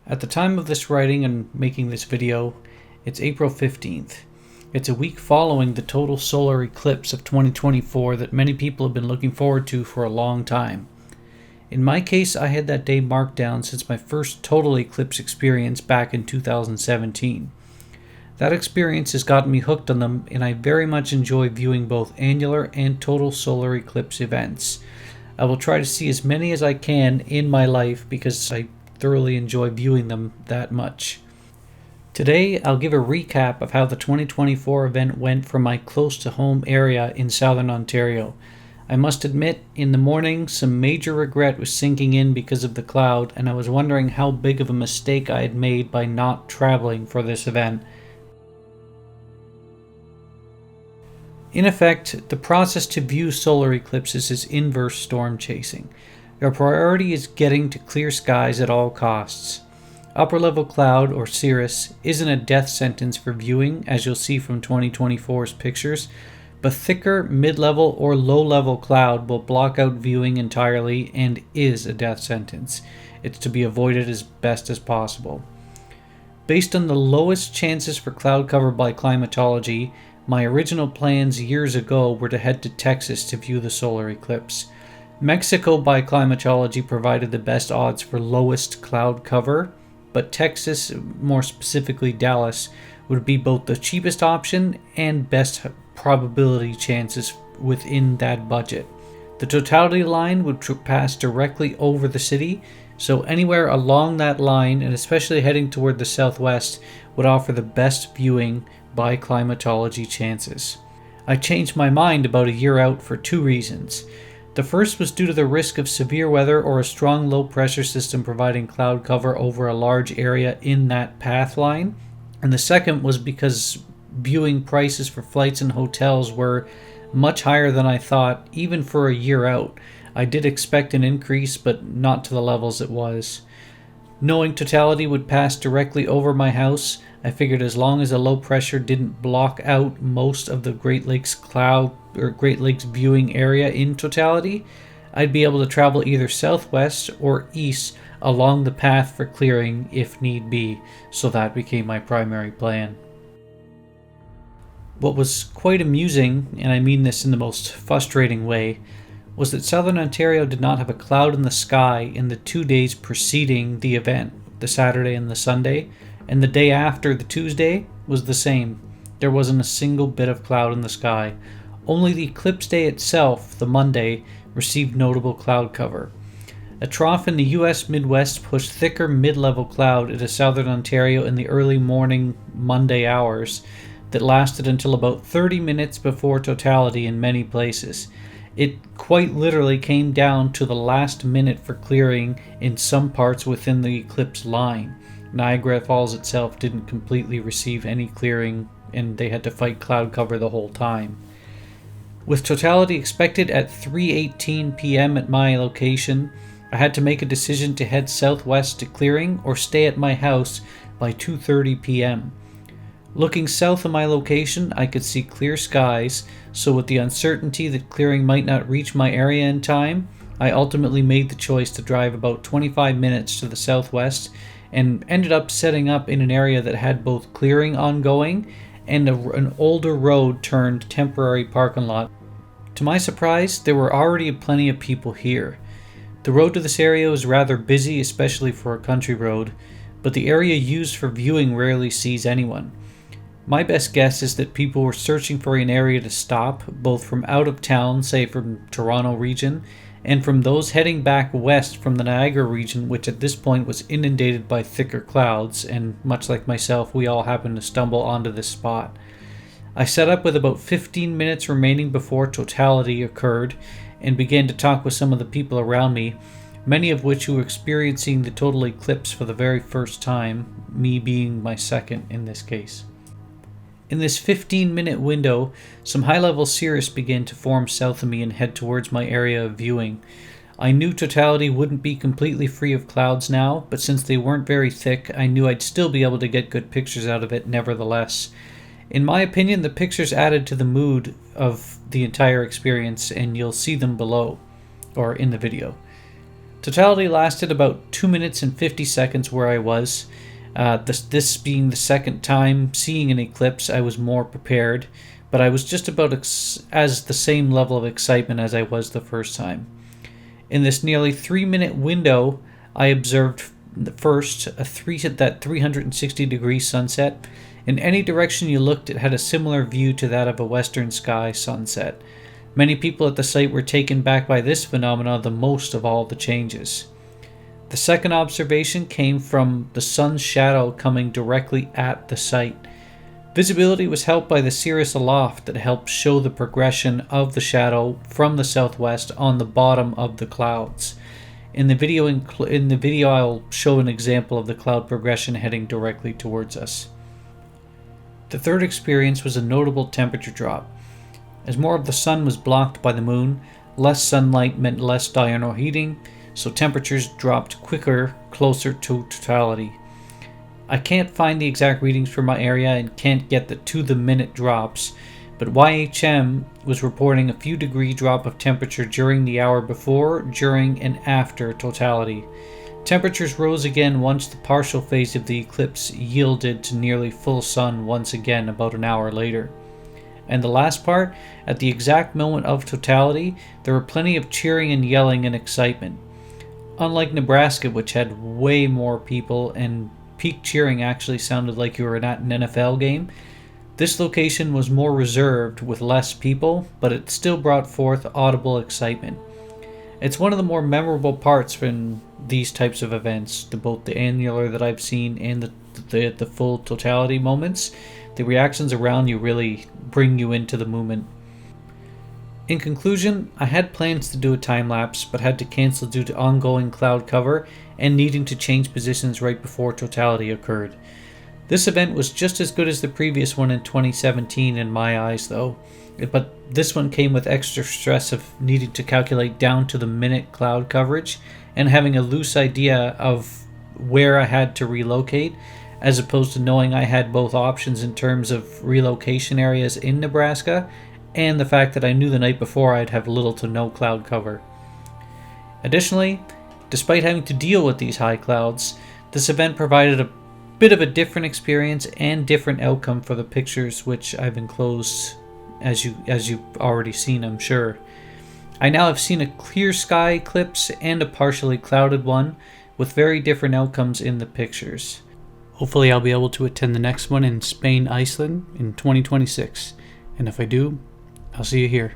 At the time of this writing and making this video, it's April 15th. It's a week following the total solar eclipse of 2024 that many people have been looking forward to for a long time. In my case, I had that day marked down since my first total eclipse experience back in 2017. That experience has gotten me hooked on them, and I very much enjoy viewing both annular and total solar eclipse events. I will try to see as many as I can in my life because I thoroughly enjoy viewing them that much. Today, I'll give a recap of how the 2024 event went from my close-to-home area in southern Ontario. I must admit, in the morning, some major regret was sinking in because of the cloud, and I was wondering how big of a mistake I had made by not traveling for this event. In effect, the process to view solar eclipses is inverse storm chasing. Your priority is getting to clear skies at all costs. Upper level cloud, or cirrus, isn't a death sentence for viewing, as you'll see from 2024's pictures, but thicker, mid-level, or low-level cloud will block out viewing entirely and is a death sentence. It's to be avoided as best as possible. Based on the lowest chances for cloud cover by climatology, my original plans years ago were to head to Texas to view the solar eclipse. Mexico by climatology provided the best odds for lowest cloud cover, but Texas, more specifically Dallas, would be both the cheapest option and best probability chances within that budget. The Totality line would pass directly over the city, so anywhere along that line, and especially heading toward the southwest, would offer the best viewing by climatology chances. I changed my mind about a year out for two reasons. The first was due to the risk of severe weather or a strong low pressure system providing cloud cover over a large area in that path line, and the second was because viewing prices for flights and hotels were much higher than I thought, even for a year out. I did expect an increase, but not to the levels it was. Knowing Totality would pass directly over my house, I figured as long as the low pressure didn't block out most of the Great Lakes viewing area in Totality, I'd be able to travel either southwest or east along the path for clearing if need be, so that became my primary plan. What was quite amusing, and I mean this in the most frustrating way, was that southern Ontario did not have a cloud in the sky in the 2 days preceding the event, the Saturday and the Sunday, and the day after, the Tuesday, was the same. There wasn't a single bit of cloud in the sky. Only the eclipse day itself, the Monday, received notable cloud cover. A trough in the U.S. Midwest pushed thicker mid-level cloud into southern Ontario in the early morning Monday hours that lasted until about 30 minutes before Totality in many places. It quite literally came down to the last minute for clearing in some parts within the eclipse line. Niagara Falls itself didn't completely receive any clearing, and they had to fight cloud cover the whole time. With Totality expected at 3:18 p.m. at my location, I had to make a decision to head southwest to clearing or stay at my house by 2:30 p.m. Looking south of my location, I could see clear skies, so with the uncertainty that clearing might not reach my area in time, I ultimately made the choice to drive about 25 minutes to the southwest and ended up setting up in an area that had both clearing ongoing and an older road turned temporary parking lot. To my surprise, there were already plenty of people here. The road to this area was rather busy, especially for a country road, but the area used for viewing rarely sees anyone. My best guess is that people were searching for an area to stop, both from out of town, say from Toronto region, and from those heading back west from the Niagara region, which at this point was inundated by thicker clouds, and much like myself, we all happened to stumble onto this spot. I set up with about 15 minutes remaining before Totality occurred, and began to talk with some of the people around me, many of which who were experiencing the total eclipse for the very first time, me being my second in this case. In this 15-minute window, some high-level cirrus began to form south of me and head towards my area of viewing. I knew Totality wouldn't be completely free of clouds now, but since they weren't very thick, I knew I'd still be able to get good pictures out of it nevertheless. In my opinion, the pictures added to the mood of the entire experience, and you'll see them below, or in the video. Totality lasted about 2 minutes and 50 seconds where I was. This being the second time seeing an eclipse, I was more prepared, but I was just about as the same level of excitement as I was the first time. In this nearly 3-minute window, I observed first that 360-degree sunset. In any direction you looked, it had a similar view to that of a western sky sunset. Many people at the site were taken back by this phenomenon the most of all the changes. The second observation came from the sun's shadow coming directly at the site. Visibility was helped by the cirrus aloft that helped show the progression of the shadow from the southwest on the bottom of the clouds. In the video, I'll show an example of the cloud progression heading directly towards us. The third experience was a notable temperature drop. As more of the sun was blocked by the moon, less sunlight meant less diurnal heating, so temperatures dropped quicker closer to totality. I can't find the exact readings for my area and can't get the to-the-minute drops, but YHM was reporting a few degree drop of temperature during the hour before, during, and after totality. Temperatures rose again once the partial phase of the eclipse yielded to nearly full sun once again about an hour later. And the last part, at the exact moment of totality, there were plenty of cheering and yelling and excitement. Unlike Nebraska, which had way more people and peak cheering actually sounded like you were at an NFL game, this location was more reserved with less people, but it still brought forth audible excitement. It's one of the more memorable parts from these types of events, both the annular that I've seen and the full totality moments. The reactions around you really bring you into the moment. In conclusion, I had plans to do a time lapse, but had to cancel due to ongoing cloud cover and needing to change positions right before totality occurred. This event was just as good as the previous one in 2017 in my eyes though, but this one came with extra stress of needing to calculate down to the minute cloud coverage and having a loose idea of where I had to relocate, as opposed to knowing I had both options in terms of relocation areas in Nebraska and the fact that I knew the night before I'd have little to no cloud cover. Additionally, despite having to deal with these high clouds, this event provided a bit of a different experience and different outcome for the pictures which I've enclosed as you've already seen, I'm sure. I now have seen a clear sky eclipse and a partially clouded one with very different outcomes in the pictures. Hopefully I'll be able to attend the next one in Spain, Iceland in 2026. And if I do, I'll see you here.